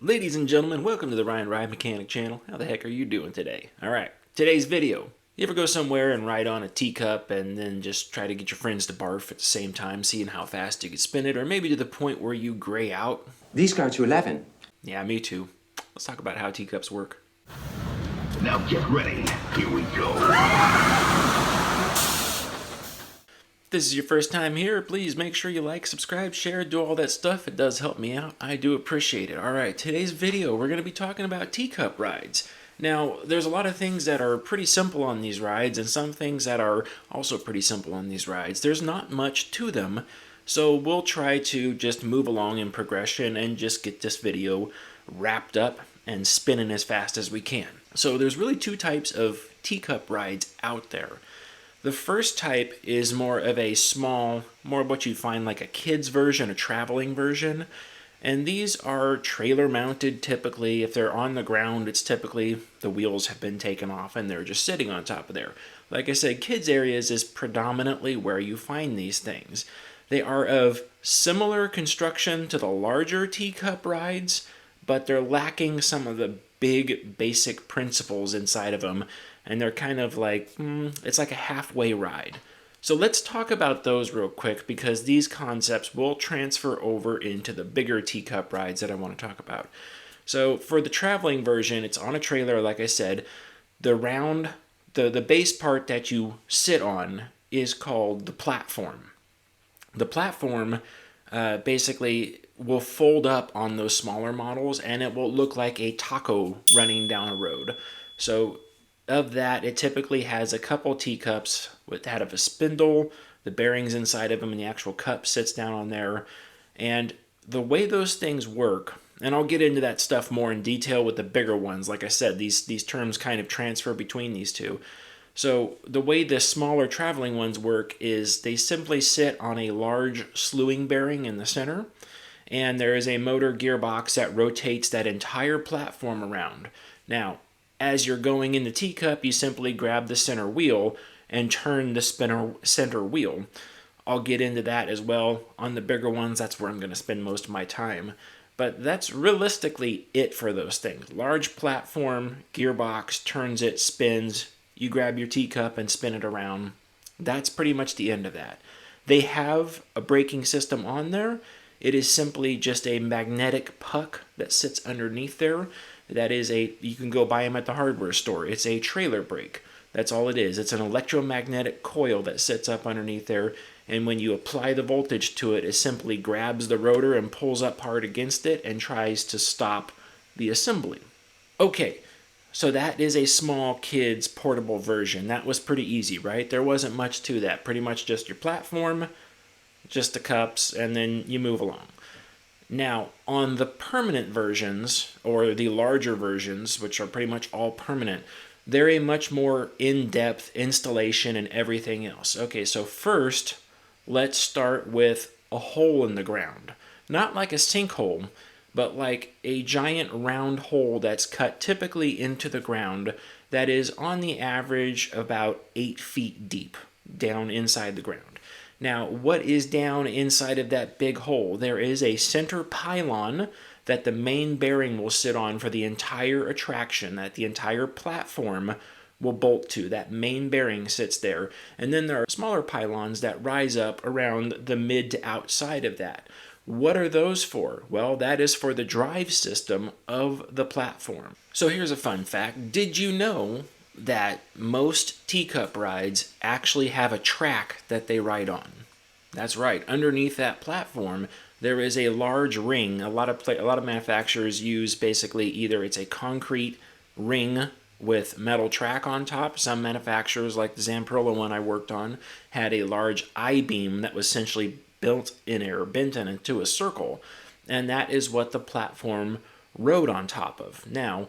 Ladies and gentlemen, welcome to the Ryan Ride Mechanic channel. How the heck are you doing today? Alright, today's video. You ever go somewhere and ride on a teacup and then just try to get your friends to barf at the same time, seeing how fast you can spin it, or maybe to the point where you gray out? These go to 11. Yeah, me too. Let's talk about how teacups work. Now get ready. Here we go. If this is your first time here, please make sure you like, subscribe, share, do all that stuff. It does help me out. I do appreciate it. Alright, today's video, we're going to be talking about teacup rides. Now, there's a lot of things that are pretty simple on these rides, and some things that are also pretty simple on these rides. There's not much to them, so we'll try to just move along in progression and just get this video wrapped up and spinning as fast as we can. So there's really two types of teacup rides out there. The first type is more of a small, more of what you find like a kid's version, a traveling version. And these are trailer mounted typically. If they're on the ground, it's typically the wheels have been taken off and they're just sitting on top of there. Like I said, kids areas is predominantly where you find these things. They are of similar construction to the larger teacup rides, but they're lacking some of the big basic principles inside of them. And they're kind of like, it's like a halfway ride. So let's talk about those real quick because these concepts will transfer over into the bigger teacup rides that I want to talk about. So for the traveling version, it's on a trailer, like I said. The base part that you sit on is called the platform. The platform basically will fold up on those smaller models and it will look like a taco running down a road. So of that, it typically has a couple teacups with that of a spindle, the bearings inside of them, and the actual cup sits down on there. And the way those things work, and I'll get into that stuff more in detail with the bigger ones. Like I said, these terms kind of transfer between these two. So the way the smaller traveling ones work is they simply sit on a large slewing bearing in the center, and there is a motor gearbox that rotates that entire platform around. Now, as you're going in the teacup, you simply grab the center wheel and turn the center wheel. I'll get into that as well. On the bigger ones, that's where I'm going to spend most of my time. But that's realistically it for those things. Large platform, gearbox, turns it, spins. You grab your teacup and spin it around. That's pretty much the end of that. They have a braking system on there. It is simply just a magnetic puck that sits underneath there. That is you can go buy them at the hardware store. It's a trailer brake. That's all it is. It's an electromagnetic coil that sits up underneath there, and when you apply the voltage to it, it simply grabs the rotor and pulls up hard against it and tries to stop the assembly. Okay, so that is a small kid's portable version. That was pretty easy, right? There wasn't much to that. Pretty much just your platform, just the cups, and then you move along. Now, on the permanent versions, or the larger versions, which are pretty much all permanent, they're a much more in-depth installation and everything else. Okay, so first, let's start with a hole in the ground. Not like a sinkhole, but like a giant round hole that's cut typically into the ground that is on the average about 8 feet deep down inside the ground. Now, what is down inside of that big hole? There is a center pylon that the main bearing will sit on for the entire attraction, that the entire platform will bolt to. That main bearing sits there. And then there are smaller pylons that rise up around the mid to outside of that. What are those for? Well, that is for the drive system of the platform. So here's a fun fact. Did you know that most teacup rides actually have a track that they ride on? That's right. Underneath that platform, there is a large ring. A lot of manufacturers use basically either it's a concrete ring with metal track on top. Some manufacturers, like the Zamperla one I worked on, had a large I-beam that was essentially bent into a circle, and that is what the platform rode on top of. Now,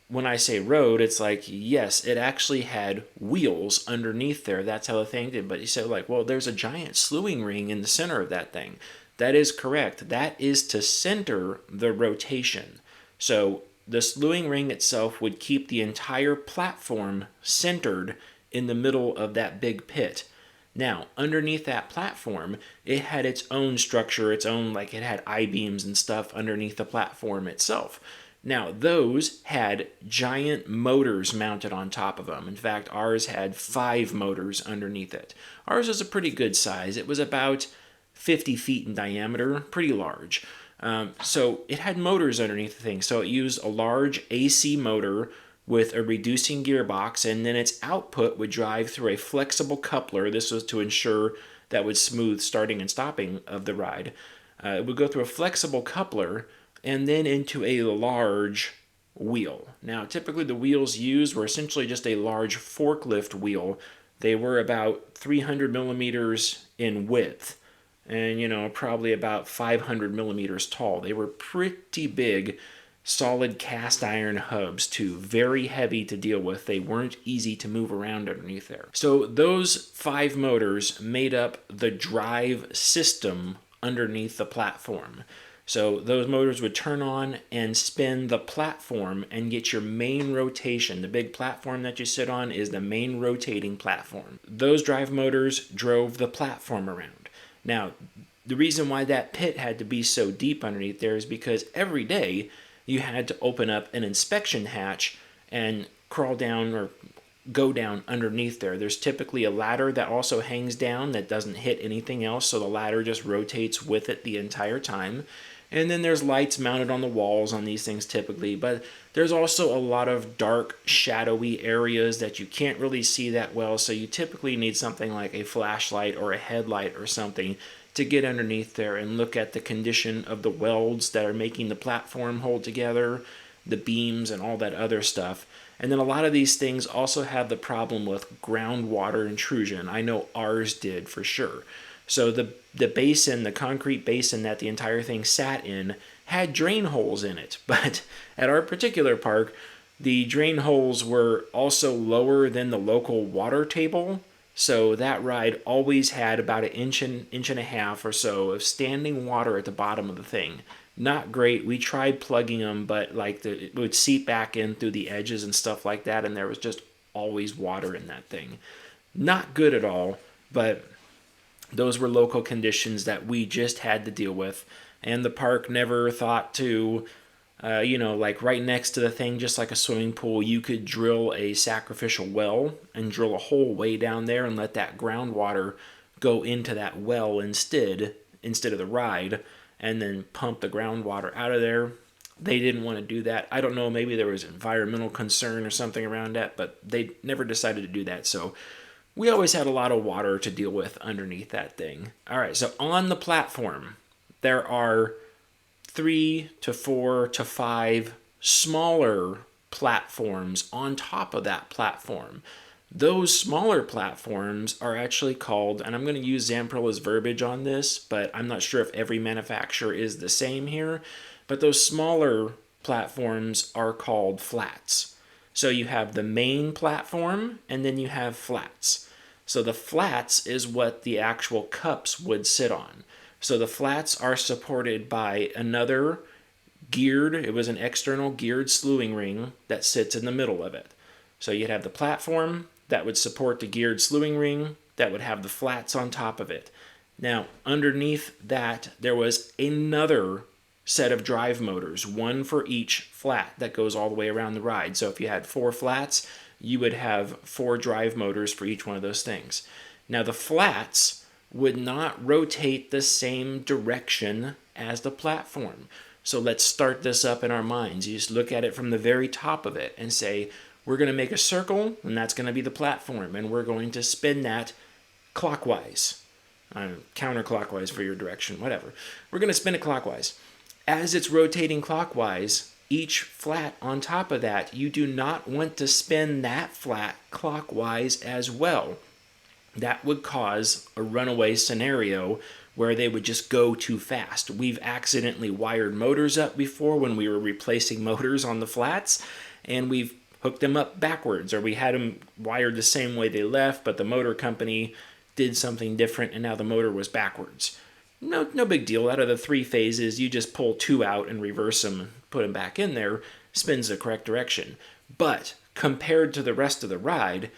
when I say road, it's like, yes, it actually had wheels underneath there. That's how the thing did. But you said, like, well, there's a giant slewing ring in the center of that thing. That is correct. That is to center the rotation. So the slewing ring itself would keep the entire platform centered in the middle of that big pit. Now, underneath that platform, it had its own structure, its own, like it had I-beams and stuff underneath the platform itself. Now, those had giant motors mounted on top of them. In fact, ours had 5 motors underneath it. Ours was a pretty good size. It was about 50 feet in diameter, pretty large. So it had motors underneath the thing. So it used a large AC motor with a reducing gearbox, and then its output would drive through a flexible coupler. This was to ensure that would smooth starting and stopping of the ride. It would go through a flexible coupler and then into a large wheel. Now, typically the wheels used were essentially just a large forklift wheel. They were about 300 millimeters in width and, probably about 500 millimeters tall. They were pretty big, solid cast iron hubs, too. Very heavy to deal with. They weren't easy to move around underneath there. So those 5 motors made up the drive system underneath the platform. So those motors would turn on and spin the platform and get your main rotation. The big platform that you sit on is the main rotating platform. Those drive motors drove the platform around. Now, the reason why that pit had to be so deep underneath there is because every day you had to open up an inspection hatch and crawl down or go down underneath there. There's typically a ladder that also hangs down that doesn't hit anything else, so the ladder just rotates with it the entire time. And then there's lights mounted on the walls on these things typically, but there's also a lot of dark, shadowy areas that you can't really see that well, so you typically need something like a flashlight or a headlight or something to get underneath there and look at the condition of the welds that are making the platform hold together, the beams, and all that other stuff. And then a lot of these things also have the problem with groundwater intrusion. I know ours did for sure. So the basin, the concrete basin that the entire thing sat in, had drain holes in it. But at our particular park, the drain holes were also lower than the local water table. So that ride always had about an inch and a half or so of standing water at the bottom of the thing. Not great. We tried plugging them, but it would seep back in through the edges and stuff like that, and there was just always water in that thing. Not good at all, but those were local conditions that we just had to deal with, and the park never thought to, right next to the thing, just like a swimming pool, you could drill a sacrificial well and drill a hole way down there and let that groundwater go into that well instead of the ride, and then pump the groundwater out of there. They didn't want to do that. I don't know, maybe there was environmental concern or something around that, but they never decided to do that, so we always had a lot of water to deal with underneath that thing. All right, so on the platform, there are 3 to 4 to 5 smaller platforms on top of that platform. Those smaller platforms are actually called, and I'm going to use Zamperil's verbiage on this, but I'm not sure if every manufacturer is the same here, but those smaller platforms are called flats. So you have the main platform, and then you have flats. So the flats is what the actual cups would sit on. So the flats are supported by another it was an external geared slewing ring that sits in the middle of it. So you'd have the platform that would support the geared slewing ring that would have the flats on top of it. Now, underneath that, there was another set of drive motors, one for each flat that goes all the way around the ride. So if you had 4 flats, you would have 4 drive motors for each one of those things. Now, the flats would not rotate the same direction as the platform. So let's start this up in our minds. You just look at it from the very top of it and say, we're going to make a circle, and that's going to be the platform, and we're going to spin that clockwise. Counterclockwise for your direction, whatever. We're going to spin it clockwise. As it's rotating clockwise, each flat on top of that, you do not want to spin that flat clockwise as well. That would cause a runaway scenario where they would just go too fast. We've accidentally wired motors up before when we were replacing motors on the flats, and we've hooked them up backwards, or we had them wired the same way they left, but the motor company did something different, and now the motor was backwards. No big deal. Out of the 3 phases, you just pull 2 out and reverse them and put them back in there, spins the correct direction. But compared to the rest of the ride,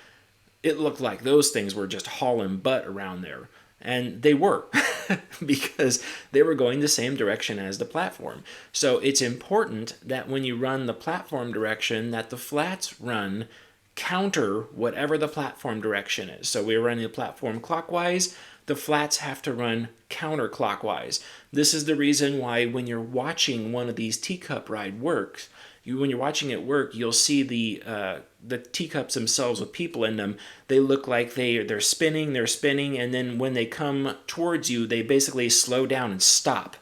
it looked like those things were just hauling butt around there. And they were, because they were going the same direction as the platform. So it's important that when you run the platform direction, that the flats run counter whatever the platform direction is. So we're running the platform clockwise, the flats have to run counterclockwise. This is the reason why when you're watching one of these teacup ride works, when you're watching it work, you'll see the teacups themselves with people in them. They look like they're spinning, and then when they come towards you, they basically slow down and stop,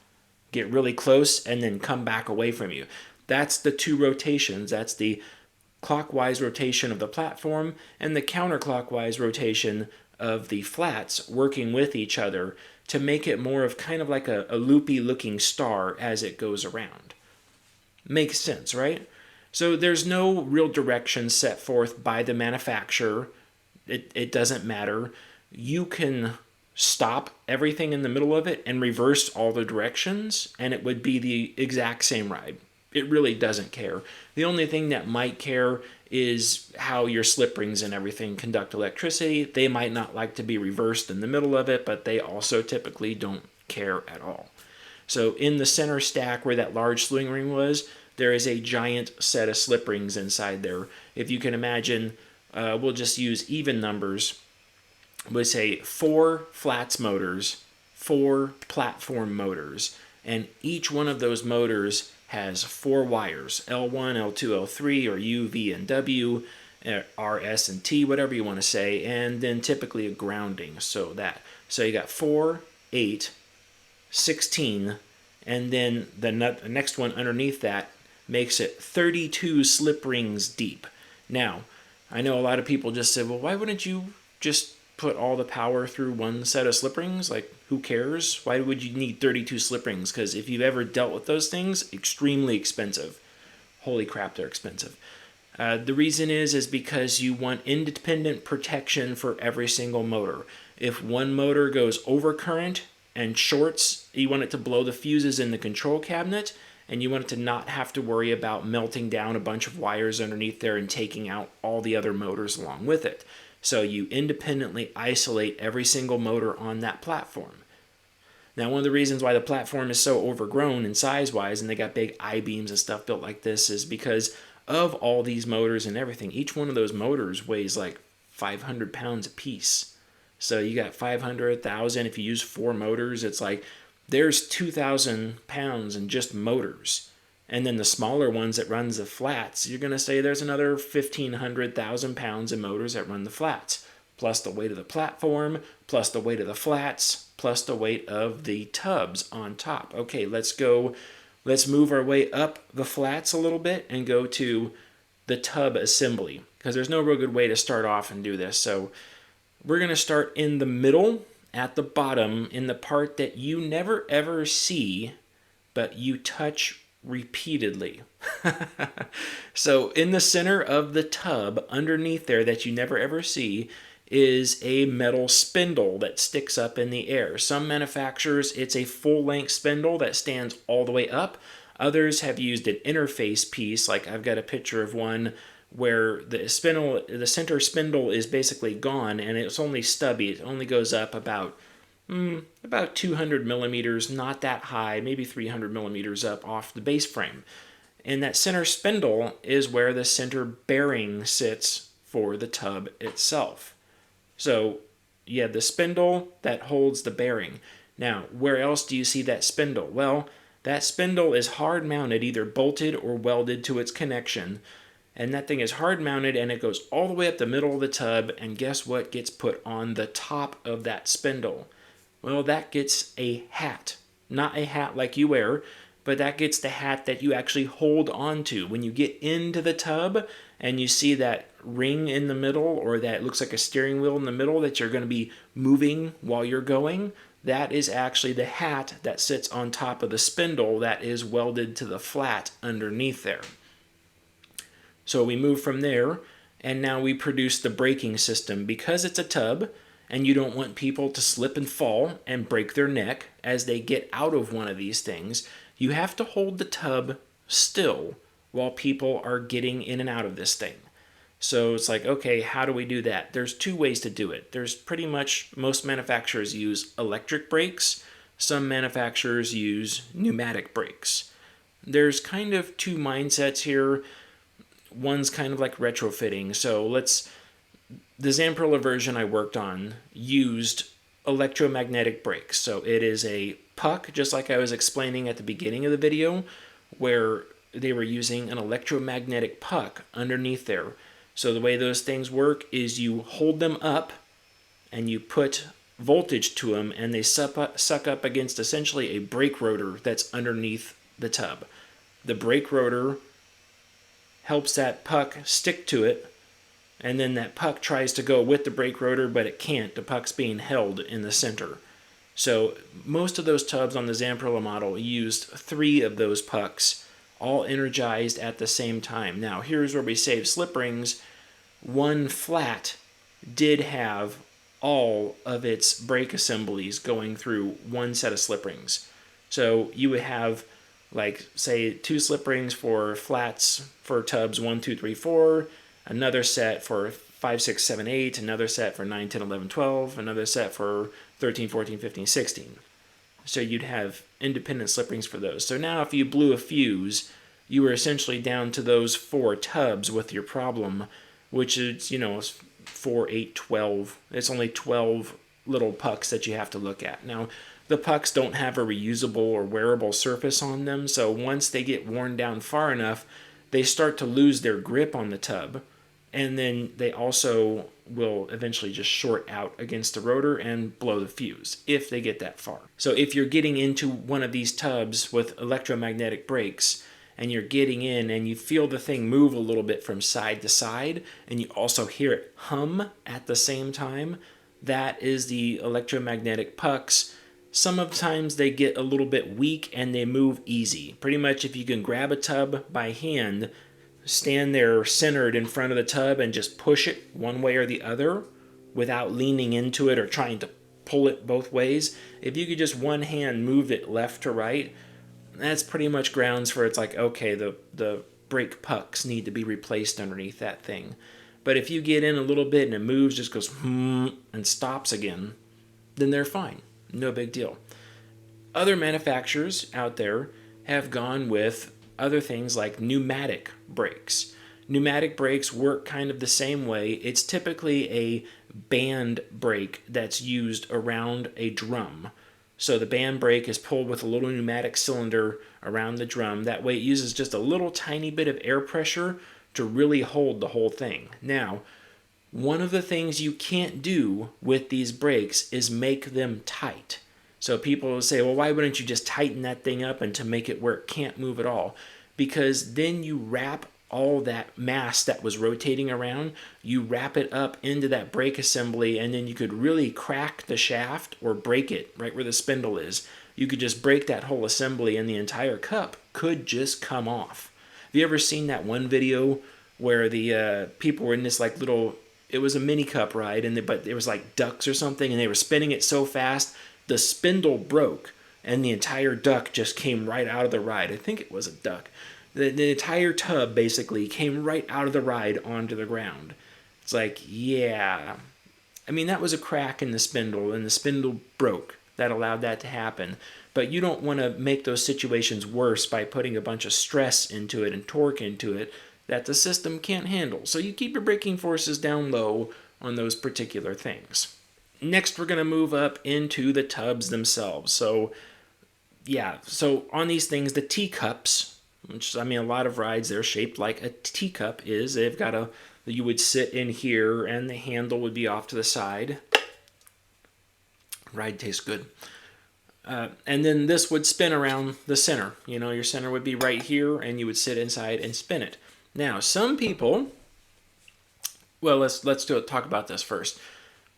get really close, and then come back away from you. That's the two rotations. That's the clockwise rotation of the platform and the counterclockwise rotation of the flats working with each other to make it more of kind of like a loopy looking star as it goes around. Makes sense, right? So there's no real direction set forth by the manufacturer. It doesn't matter. You can stop everything in the middle of it and reverse all the directions, and it would be the exact same ride. It really doesn't care. The only thing that might care is how your slip rings and everything conduct electricity. They might not like to be reversed in the middle of it, but they also typically don't care at all. So in the center stack where that large swing ring was, there is a giant set of slip rings inside there. If you can imagine, we'll just use even numbers. We'll say 4 flats motors, 4 platform motors, and each one of those motors has 4 wires, L1, L2, L3, or U, V, and W, R, S, and T, whatever you want to say, and then typically a grounding. So you got 4, 8, 16, and then the next one underneath that makes it 32 slip rings deep. Now, I know a lot of people just said, well, why wouldn't you just put all the power through one set of slip rings? Like, who cares? Why would you need 32 slip rings? Because if you've ever dealt with those things, extremely expensive. Holy crap, they're expensive. The reason is because you want independent protection for every single motor. If one motor goes over current and shorts, you want it to blow the fuses in the control cabinet, and you want it to not have to worry about melting down a bunch of wires underneath there and taking out all the other motors along with it. So you independently isolate every single motor on that platform. Now, one of the reasons why the platform is so overgrown in size-wise, and they got big I-beams and stuff built like this, is because of all these motors and everything. Each one of those motors weighs like 500 pounds a piece. So you got 500, 1,000. If you use 4 motors, it's like there's 2,000 pounds in just motors. And then the smaller ones that runs the flats, you're going to say there's another 1,500, 1,000 pounds in motors that run the flats, plus the weight of the platform, plus the weight of the flats, plus the weight of the tubs on top. Okay, let's move our way up the flats a little bit and go to the tub assembly, because there's no real good way to start off and do this. So we're going to start in the middle, at the bottom, in the part that you never ever see, but you touch repeatedly. So in the center of the tub, underneath there that you never ever see, is a metal spindle that sticks up in the air. Some manufacturers, it's a full-length spindle that stands all the way up. Others have used an interface piece, like I've got a picture of one where the center spindle is basically gone and it's only stubby. It only goes up about 200 millimeters, not that high, maybe 300 millimeters up off the base frame. And that center spindle is where the center bearing sits for the tub itself. So you have the spindle that holds the bearing. Now, where else do you see that spindle? Well, that spindle is hard mounted, either bolted or welded to its connection. And that thing is hard mounted and it goes all the way up the middle of the tub. And guess what gets put on the top of that spindle? Well, that gets a hat. Not a hat like you wear, but that gets the hat that you actually hold on to. When you get into the tub and you see that ring in the middle, or that looks like a steering wheel in the middle that you're going to be moving while you're going, that is actually the hat that sits on top of the spindle that is welded to the flat underneath there. So we move from there, and now we produce the braking system. Because it's a tub, and you don't want people to slip and fall and break their neck as they get out of one of these things, you have to hold the tub still while people are getting in and out of this thing. So it's like, okay, how do we do that? There's two ways to do it. There's pretty much, most manufacturers use electric brakes. Some manufacturers use pneumatic brakes. There's kind of two mindsets here. One's kind of like retrofitting. So the Zamperla version I worked on used electromagnetic brakes. So it is a puck, just like I was explaining at the beginning of the video, where they were using an electromagnetic puck underneath there. So the way those things work is you hold them up and you put voltage to them, and they suck up against essentially a brake rotor that's underneath the tub. The brake rotor helps that puck stick to it, and then that puck tries to go with the brake rotor, but it can't. The puck's being held in the center. So most of those tubs on the Zamperla model used 3 of those pucks, all energized at the same time. Now, here's where we save slip rings. One flat did have all of its brake assemblies going through one set of slip rings. So you would have, like, say, 2 slip rings for flats for tubs 1, 2, 3, 4, another set for 5, 6, 7, 8, another set for 9, 10, 11, 12, another set for 13, 14, 15, 16. So you'd have independent slip rings for those. So now if you blew a fuse, you were essentially down to those 4 tubs with your problem, which is, 4, 8, 12. It's only 12 little pucks that you have to look at. Now, the pucks don't have a reusable or wearable surface on them, so once they get worn down far enough, they start to lose their grip on the tub, and then they also will eventually just short out against the rotor and blow the fuse if they get that far. So if you're getting into one of these tubs with electromagnetic brakes and you're getting in and you feel the thing move a little bit from side to side and you also hear it hum at the same time, that is the electromagnetic pucks. Sometimes they get a little bit weak and they move easy. Pretty much if you can grab a tub by hand, stand there centered in front of the tub and just push it one way or the other without leaning into it or trying to pull it both ways. If you could just one hand move it left to right, that's pretty much grounds for it's like, okay, the brake pucks need to be replaced underneath that thing. But if you get in a little bit and it moves, just goes and stops again, then they're fine. No big deal. Other manufacturers out there have gone with other things like pneumatic brakes. Pneumatic brakes work kind of the same way. It's typically a band brake that's used around a drum. So the band brake is pulled with a little pneumatic cylinder around the drum. That way it uses just a little tiny bit of air pressure to really hold the whole thing. Now, one of the things you can't do with these brakes is make them tight. So people will say, well, why wouldn't you just tighten that thing up and to make it where it can't move at all? Because then you wrap all that mass that was rotating around, you wrap it up into that brake assembly, and then you could really crack the shaft or break it right where the spindle is. You could just break that whole assembly and the entire cup could just come off. Have you ever seen that one video where the people were in this like little, it was a mini cup ride, but it was like ducks or something, and they were spinning it so fast, the spindle broke, and the entire duck just came right out of the ride. I think it was a duck. The entire tub basically came right out of the ride onto the ground. It's like, yeah. I mean, that was a crack in the spindle, and the spindle broke. That allowed that to happen. But you don't want to make those situations worse by putting a bunch of stress into it and torque into it that the system can't handle. So you keep your braking forces down low on those particular things. Next, we're going to move up into the tubs themselves. So on these things, the teacups, which, I mean, a lot of rides, they're shaped like a teacup is. They've got you would sit in here, and the handle would be off to the side. Ride tastes good. And then this would spin around the center. Your center would be right here, and you would sit inside and spin it. Now, some people, well, let's talk about this first.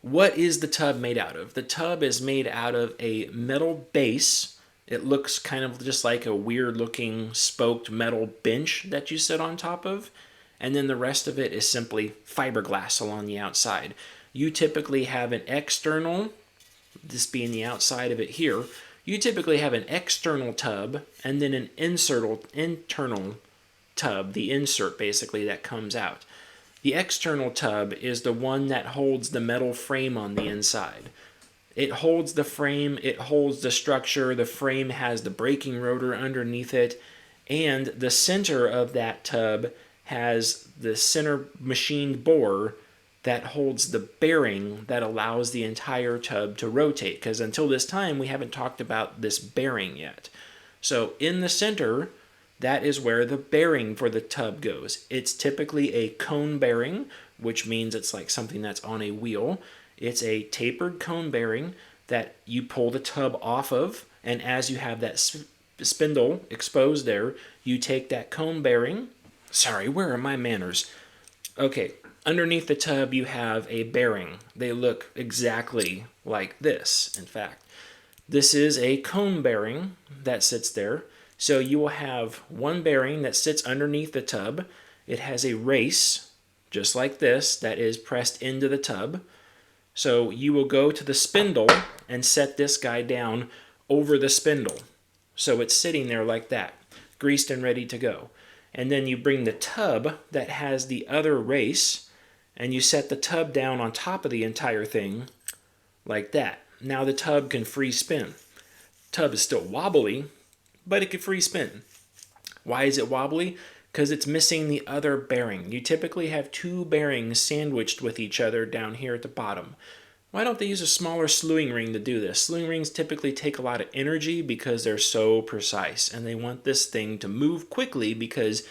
What is the tub made out of? The tub is made out of a metal base. It looks kind of just like a weird-looking spoked metal bench that you sit on top of, and then the rest of it is simply fiberglass along the outside. You typically have an external, this being the outside of it here, you typically have an external tub and then an internal tub, the insert basically that comes out. The external tub is the one that holds the metal frame on the inside. It holds the frame, it holds the structure, the frame has the braking rotor underneath it, and the center of that tub has the center machined bore that holds the bearing that allows the entire tub to rotate. Because until this time, we haven't talked about this bearing yet. So in the center, that is where the bearing for the tub goes. It's typically a cone bearing, which means it's like something that's on a wheel. It's a tapered cone bearing that you pull the tub off of, and as you have that spindle exposed there, you take that cone bearing. Sorry, where are my manners? Okay, underneath the tub you have a bearing. They look exactly like this, in fact. This is a cone bearing that sits there. So you will have one bearing that sits underneath the tub. It has a race, just like this, that is pressed into the tub. So you will go to the spindle and set this guy down over the spindle. So it's sitting there like that, greased and ready to go. And then you bring the tub that has the other race, and you set the tub down on top of the entire thing like that. Now the tub can free spin. Tub is still wobbly, but it can free spin. Why is it wobbly? Because it's missing the other bearing. You typically have two bearings sandwiched with each other down here at the bottom. Why don't they use a smaller slewing ring to do this? Slewing rings typically take a lot of energy because they're so precise, and they want this thing to move quickly because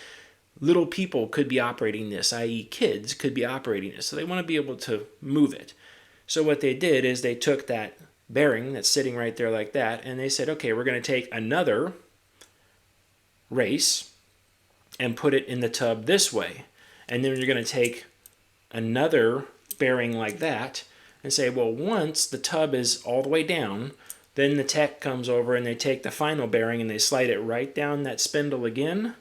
little people could be operating this, i.e. kids could be operating this, so they want to be able to move it. So what they did is they took that bearing that's sitting right there like that, and they said, okay, we're going to take another race and put it in the tub this way. And then you're going to take another bearing like that and say, well, once the tub is all the way down, then the tech comes over and they take the final bearing and they slide it right down that spindle again,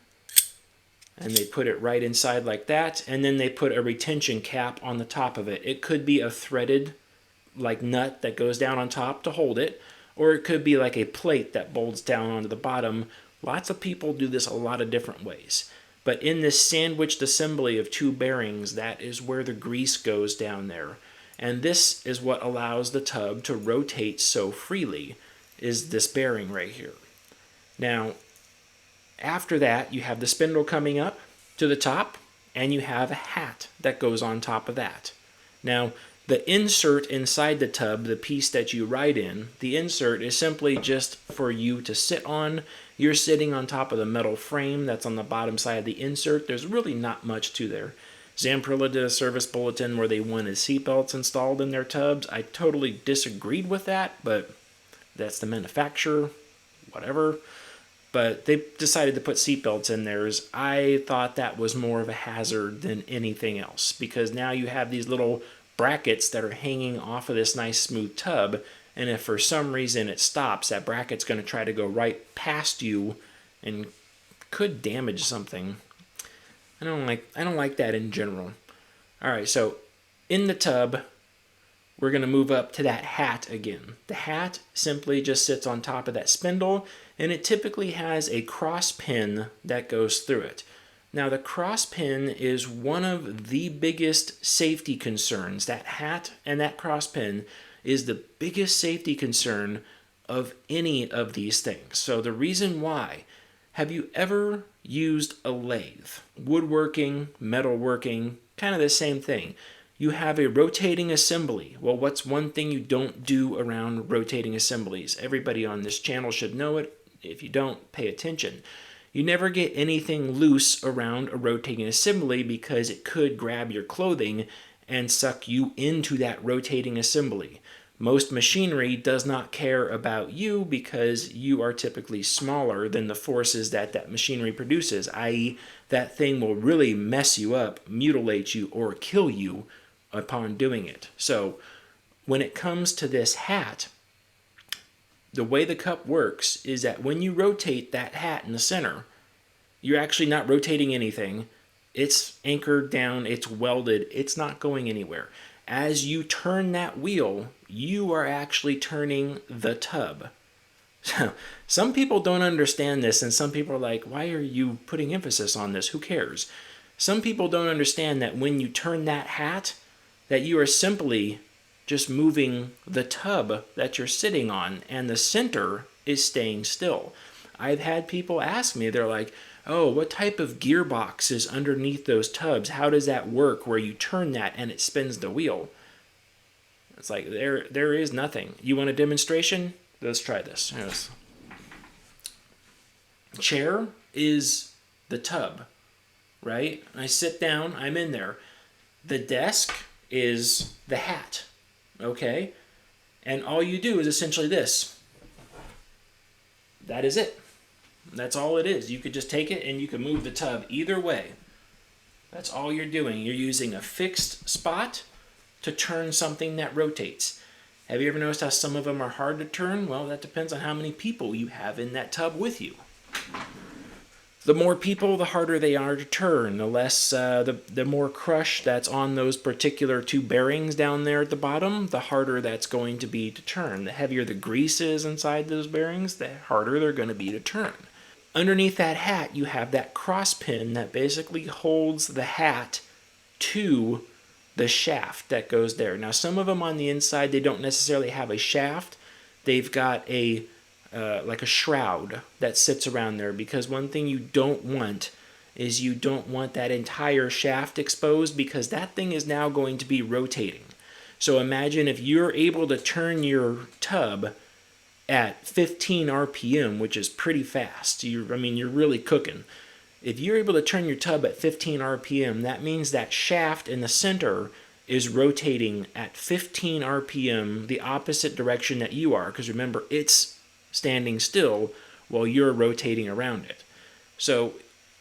and they put it right inside like that, and then they put a retention cap on the top of it. It could be a threaded like nut that goes down on top to hold it, or it could be like a plate that bolts down onto the bottom. Lots of people do this a lot of different ways. But in this sandwiched assembly of two bearings, that is where the grease goes down there. And this is what allows the tub to rotate so freely, is this bearing right here. Now, after that, you have the spindle coming up to the top, and you have a hat that goes on top of that. Now, the insert inside the tub, the piece that you ride in, the insert is simply just for you to sit on. You're sitting on top of the metal frame that's on the bottom side of the insert. There's really not much to there. Zamperla did a service bulletin where they wanted seatbelts installed in their tubs. I totally disagreed with that, but that's the manufacturer, whatever. But they decided to put seatbelts in theirs. I thought that was more of a hazard than anything else, because now you have these little brackets that are hanging off of this nice smooth tub, and if for some reason it stops, that bracket's going to try to go right past you and could damage something. I don't like that in general. All right, so in the tub, we're going to move up to that hat again. The hat simply just sits on top of that spindle, and it typically has a cross pin that goes through it. Now, the cross pin is one of the biggest safety concerns. That hat and that cross pin is the biggest safety concern of any of these things. So the reason why, have you ever used a lathe? Woodworking, metalworking, kind of the same thing. You have a rotating assembly. Well, what's one thing you don't do around rotating assemblies? Everybody on this channel should know it. If you don't, pay attention. You never get anything loose around a rotating assembly because it could grab your clothing and suck you into that rotating assembly. Most machinery does not care about you because you are typically smaller than the forces that machinery produces, i.e. that thing will really mess you up, mutilate you, or kill you upon doing it. So when it comes to this hat, the way the cup works is that when you rotate that hat in the center, you're actually not rotating anything. It's anchored down, it's welded, it's not going anywhere. As you turn that wheel, you are actually turning the tub. So, some people don't understand this, and some people are like, why are you putting emphasis on this? Who cares? Some people don't understand that when you turn that hat, that you are simply just moving the tub that you're sitting on, and the center is staying still. I've had people ask me, they're like, oh, what type of gearbox is underneath those tubs? How does that work where you turn that and it spins the wheel? It's like, there is nothing. You want a demonstration? Let's try this. Yes. Chair is the tub, right? I sit down, I'm in there. The desk is the hat, okay? And all you do is essentially this. That is it. That's all it is. You could just take it and you can move the tub either way. That's all you're doing. You're using a fixed spot to turn something that rotates. Have you ever noticed how some of them are hard to turn? Well, that depends on how many people you have in that tub with you. The more people, the harder they are to turn. The less, the more crush that's on those particular two bearings down there at the bottom, the harder that's going to be to turn. The heavier the grease is inside those bearings, the harder they're going to be to turn. Underneath that hat, you have that cross pin that basically holds the hat to the shaft that goes there. Now, some of them on the inside, they don't necessarily have a shaft. They've got a like a shroud that sits around there, because one thing you don't want is you don't want that entire shaft exposed, because that thing is now going to be rotating. So imagine if you're able to turn your tub at 15 RPM, which is pretty fast. You're really cooking. If you're able to turn your tub at 15 RPM, that means that shaft in the center is rotating at 15 RPM, the opposite direction that you are, because remember, it's standing still while you're rotating around it. So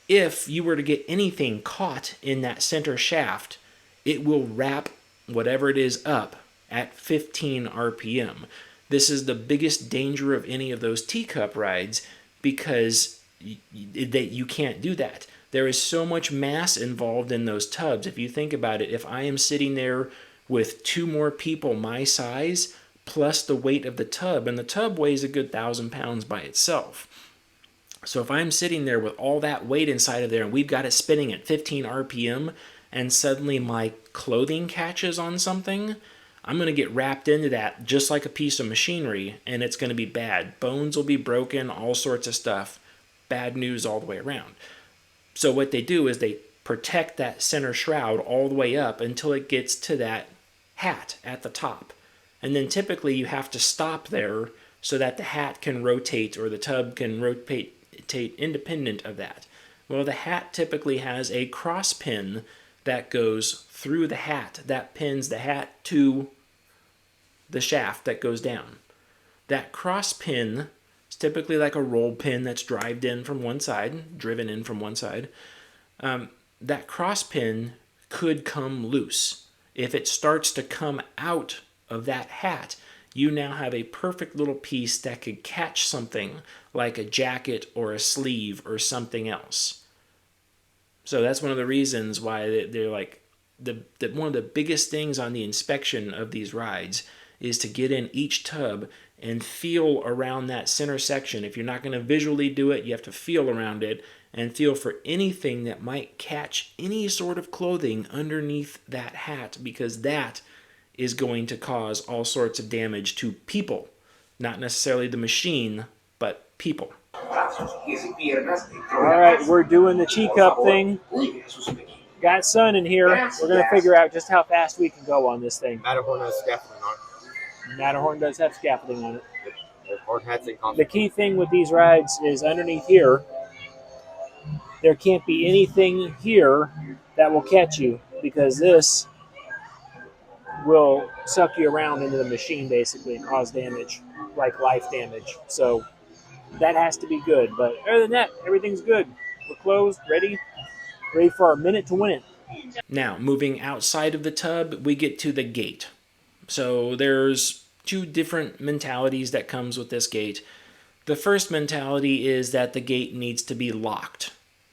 if you were to get anything caught in that center shaft, it will wrap whatever it is up at 15 RPM. This is the biggest danger of any of those teacup rides, because you can't do that. There is so much mass involved in those tubs. If you think about it, if I am sitting there with two more people my size, plus the weight of the tub, and the tub weighs a good 1,000 pounds by itself. So if I'm sitting there with all that weight inside of there, and we've got it spinning at 15 RPM, and suddenly my clothing catches on something, I'm going to get wrapped into that just like a piece of machinery, and it's going to be bad. Bones will be broken, all sorts of stuff. Bad news all the way around. So what they do is they protect that center shroud all the way up until it gets to that hat at the top. And then typically you have to stop there so that the hat can rotate, or the tub can rotate independent of that. Well, the hat typically has a cross pin that goes through the hat, that pins the hat to the shaft that goes down. That cross pin is typically like a roll pin that's driven in from one side. That cross pin could come loose. If it starts to come out of that hat, you now have a perfect little piece that could catch something like a jacket or a sleeve or something else. So that's one of the reasons why they're like, one of the biggest things on the inspection of these rides is to get in each tub and feel around that center section. If you're not going to visually do it, you have to feel around it and feel for anything that might catch any sort of clothing underneath that hat, because that is going to cause all sorts of damage to people. Not necessarily the machine, but people. Alright, we're doing the teacup thing. Got Sun in here. We're going to figure out just how fast we can go on this thing. Matterhorn has scaffolding on it. Matterhorn does have scaffolding on it. There's hard hats and The key thing with these rides is underneath here, there can't be anything here that will catch you, because this will suck you around into the machine basically and cause damage, like life damage. So that has to be good. But other than that, everything's good. We're closed, ready for our minute to win it. Now, moving outside of the tub, we get to the gate. So there's two different mentalities that comes with this gate. The first mentality is that the gate needs to be locked.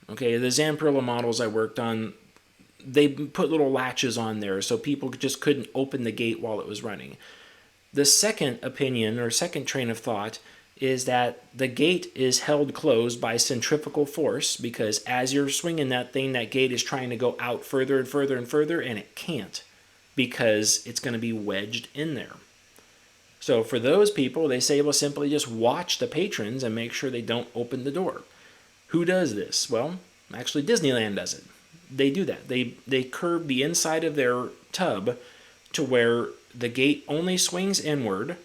Okay, the Zamperla models I worked on, they put little latches on there so people just couldn't open the gate while it was running. The second opinion, or second train of thought, is that the gate is held closed by centrifugal force, because as you're swinging that thing, that gate is trying to go out further and further and further, and it can't because it's going to be wedged in there. So for those people, they say, well, simply just watch the patrons and make sure they don't open the door. Who does this? Well, actually Disneyland does it. They do that. They curve the inside of their tub to where the gate only swings inward,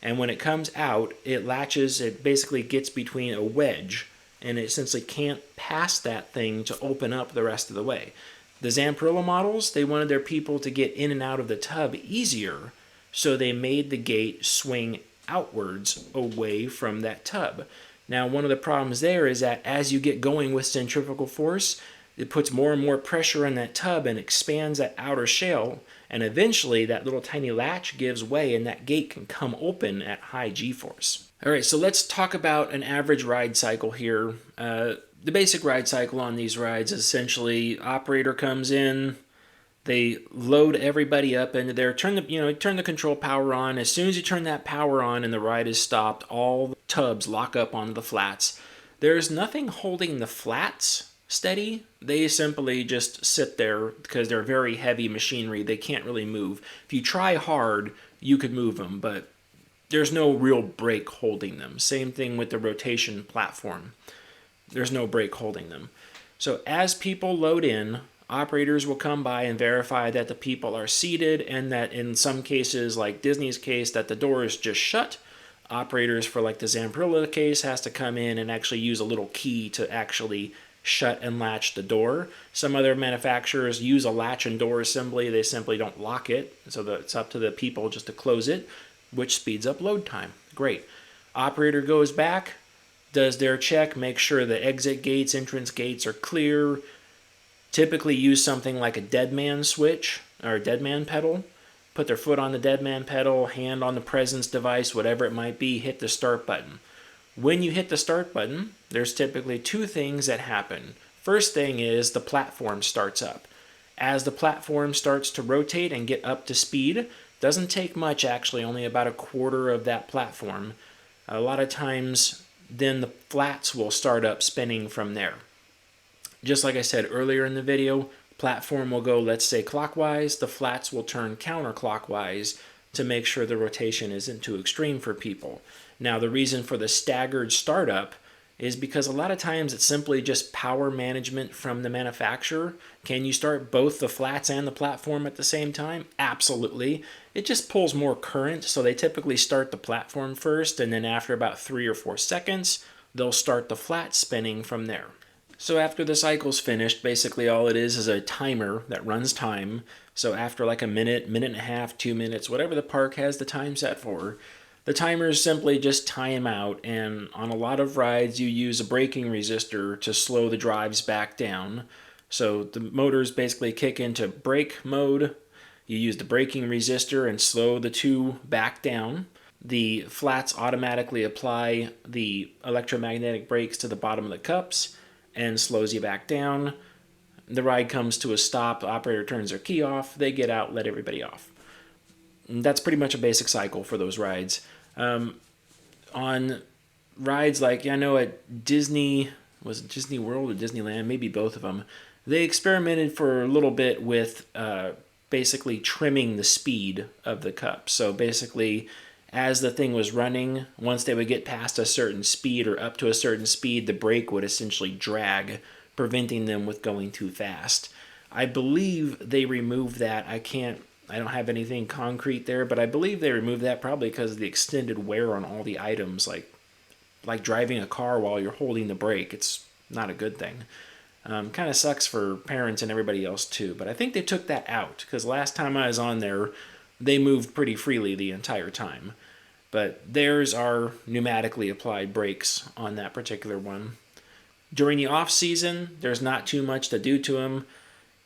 and when it comes out, it latches, it basically gets between a wedge, and it essentially can't pass that thing to open up the rest of the way. The Zamperla models, they wanted their people to get in and out of the tub easier, so they made the gate swing outwards away from that tub. Now, one of the problems there is that as you get going with centrifugal force, it puts more and more pressure on that tub and expands that outer shell, and eventually that little tiny latch gives way and that gate can come open at high G-force. All right, so let's talk about an average ride cycle here. The basic ride cycle on these rides is essentially operator comes in, they load everybody up into there, turn the control power on. As soon as you turn that power on and the ride is stopped, all the tubs lock up onto the flats. There's nothing holding the flats steady. They simply just sit there because they're very heavy machinery. They can't really move. If you try hard, you could move them, but there's no real brake holding them. Same thing with the rotation platform. There's no brake holding them. So as people load in, operators will come by and verify that the people are seated, and that in some cases, like Disney's case, that the door is just shut. Operators for like the Zamperla case has to come in and actually use a little key to actually shut and latch the door. Some other manufacturers use a latch and door assembly. They simply don't lock it, so that it's up to the people just to close it, which speeds up load time. Great. Operator goes back, does their check, make sure the exit gates, entrance gates are clear. Typically use something like a dead man switch or a dead man pedal. Put their foot on the dead man pedal, hand on the presence device, whatever it might be, hit the start button. When you hit the start button, there's typically two things that happen. First thing is the platform starts up. As the platform starts to rotate and get up to speed, doesn't take much actually, only about a quarter of that platform. A lot of times then the flats will start up spinning from there. Just like I said earlier in the video, platform will go, let's say, clockwise. The flats will turn counterclockwise to make sure the rotation isn't too extreme for people. Now, the reason for the staggered startup is because a lot of times it's simply just power management from the manufacturer. Can you start both the flats and the platform at the same time? Absolutely. It just pulls more current, so they typically start the platform first, and then after about 3 or 4 seconds, they'll start the flat spinning from there. So after the cycle's finished, basically all it is a timer that runs time. So after like a minute, minute and a half, 2 minutes, whatever the park has the time set for, the timers simply just time out, and on a lot of rides you use a braking resistor to slow the drives back down. So the motors basically kick into brake mode. You use the braking resistor and slow the two back down. The flats automatically apply the electromagnetic brakes to the bottom of the cups and slows you back down. The ride comes to a stop, the operator turns their key off, they get out, let everybody off. And that's pretty much a basic cycle for those rides. On rides like, I know at Disney, was it Disney World or Disneyland, maybe both of them, they experimented for a little bit with basically trimming the speed of the cup. So basically, as the thing was running, once they would get past a certain speed or up to a certain speed, the brake would essentially drag, preventing them with going too fast. I believe they removed that. I don't have anything concrete there, but I believe they removed that probably because of the extended wear on all the items, like driving a car while you're holding the brake. It's not a good thing. Kind of sucks for parents and everybody else too, but I think they took that out because last time I was on there, they moved pretty freely the entire time. But theirs are pneumatically applied brakes on that particular one. During the off season, there's not too much to do to them.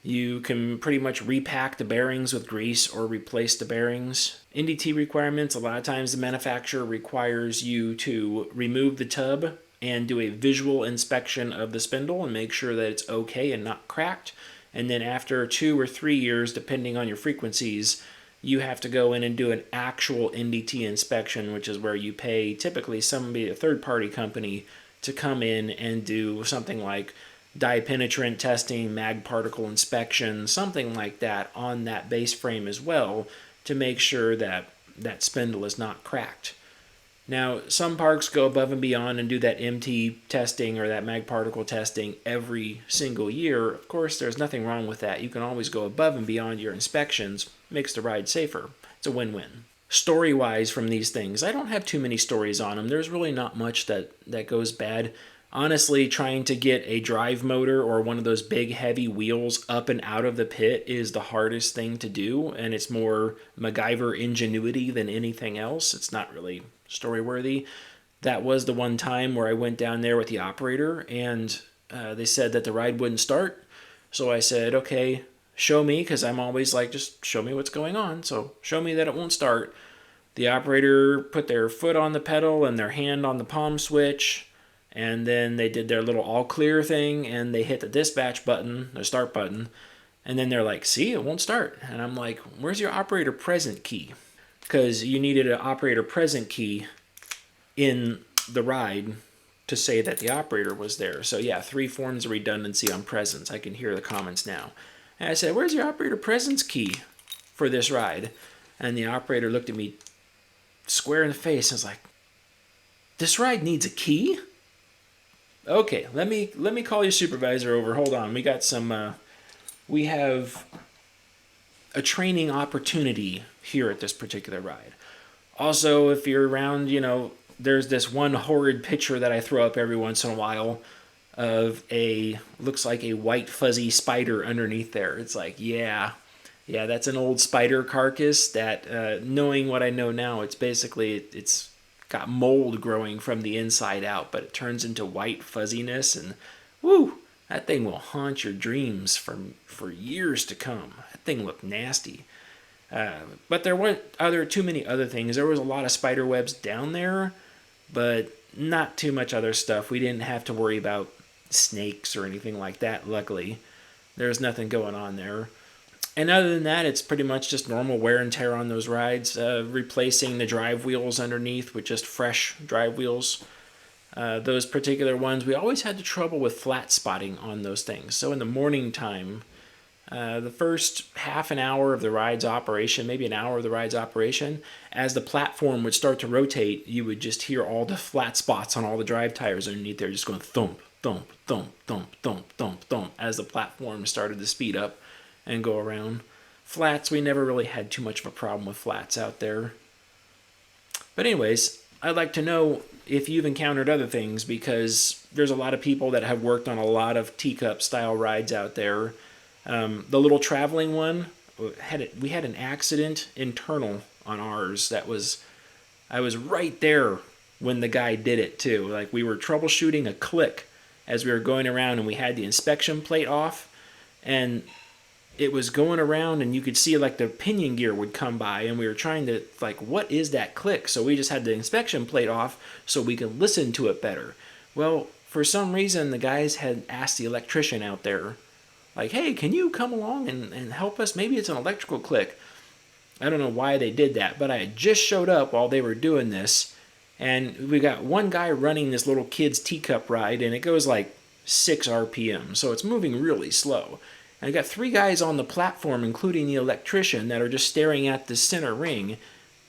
You can pretty much repack the bearings with grease or replace the bearings. NDT requirements, a lot of times the manufacturer requires you to remove the tub and do a visual inspection of the spindle and make sure that it's okay and not cracked. And then after 2 or 3 years, depending on your frequencies, you have to go in and do an actual NDT inspection, which is where you pay typically somebody, a third-party company, to come in and do something like dye penetrant testing, mag particle inspection, something like that on that base frame as well, to make sure that that spindle is not cracked. Now, some parks go above and beyond and do that MT testing or that mag particle testing every single year. Of course, there's nothing wrong with that. You can always go above and beyond your inspections. Makes the ride safer. It's a win-win. Story-wise from these things, I don't have too many stories on them. There's really not much that goes bad. Honestly, trying to get a drive motor or one of those big heavy wheels up and out of the pit is the hardest thing to do, and it's more MacGyver ingenuity than anything else. It's not really story-worthy. That was the one time where I went down there with the operator, and they said that the ride wouldn't start. So I said, okay, show me, because I'm always like, just show me what's going on. So show me that it won't start. The operator put their foot on the pedal and their hand on the palm switch, and then they did their little all clear thing, and they hit the dispatch button, the start button, and then they're like, see, it won't start. And I'm like, where's your operator present key? Because you needed an operator present key in the ride to say that the operator was there. So yeah, 3 forms of redundancy on presence. I can hear the comments now. And I said, where's your operator presence key for this ride? And the operator looked at me square in the face and was like, this ride needs a key? Okay, let me call your supervisor over. Hold on. We got some we have a training opportunity here at this particular ride. Also, if you're around, there's this one horrid picture that I throw up every once in a while of looks like a white fuzzy spider underneath there. It's like, yeah, that's an old spider carcass that, knowing what I know now, it's got mold growing from the inside out, but it turns into white fuzziness, and woo, that thing will haunt your dreams for years to come. That thing looked nasty. But there weren't too many other things. There was a lot of spider webs down there, but not too much other stuff. We didn't have to worry about snakes or anything like that, luckily. There's nothing going on there. And other than that, it's pretty much just normal wear and tear on those rides, replacing the drive wheels underneath with just fresh drive wheels. Those particular ones, we always had the trouble with flat spotting on those things. So in the morning time, the first half an hour of the ride's operation, maybe an hour of the ride's operation, as the platform would start to rotate, you would just hear all the flat spots on all the drive tires underneath there just going thump, thump, thump, thump, thump, thump, thump, as the platform started to speed up and go around. Flats, we never really had too much of a problem with flats out there. But anyways, I'd like to know if you've encountered other things, because there's a lot of people that have worked on a lot of teacup style rides out there. The little traveling one, we had an accident internal on ours. I was right there when the guy did it too. Like, we were troubleshooting a click as we were going around, and we had the inspection plate off, and it was going around, and you could see like the pinion gear would come by, and we were trying to, like, what is that click? So we just had the inspection plate off so we could listen to it better. Well, for some reason, the guys had asked the electrician out there, like, hey, can you come along and help us? Maybe it's an electrical click. I don't know why they did that, but I had just showed up while they were doing this, and we got one guy running this little kid's teacup ride, and it goes like 6 RPM, so it's moving really slow. And I got 3 guys on the platform, including the electrician, that are just staring at the center ring.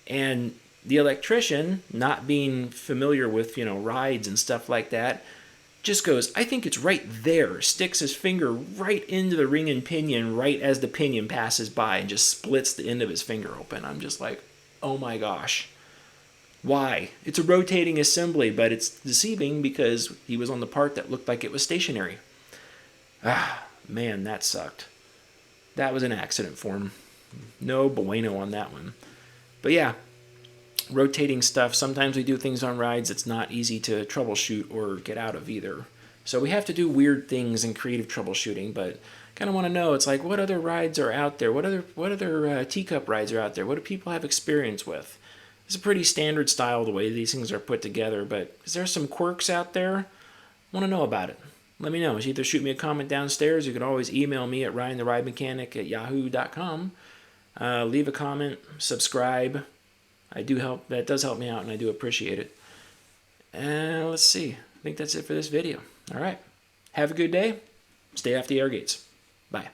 And the electrician, not being familiar with, rides and stuff like that, just goes, I think it's right there, sticks his finger right into the ring and pinion right as the pinion passes by, and just splits the end of his finger open. I'm just like, oh my gosh. Why? It's a rotating assembly, but it's deceiving because he was on the part that looked like it was stationary. Man, that sucked. That was an accident for him. No bueno on that one. But yeah, rotating stuff. Sometimes we do things on rides that's not easy to troubleshoot or get out of either. So we have to do weird things and creative troubleshooting, but kind of want to know, it's like, what other rides are out there? What other teacup rides are out there? What do people have experience with? It's a pretty standard style the way these things are put together, but is there some quirks out there? I want to know about it. Let me know. Either shoot me a comment downstairs. You can always email me at ryantheridemechanic@yahoo.com. Leave a comment, subscribe. That does help me out, and I do appreciate it. And let's see. I think that's it for this video. All right. Have a good day. Stay off the air gates. Bye.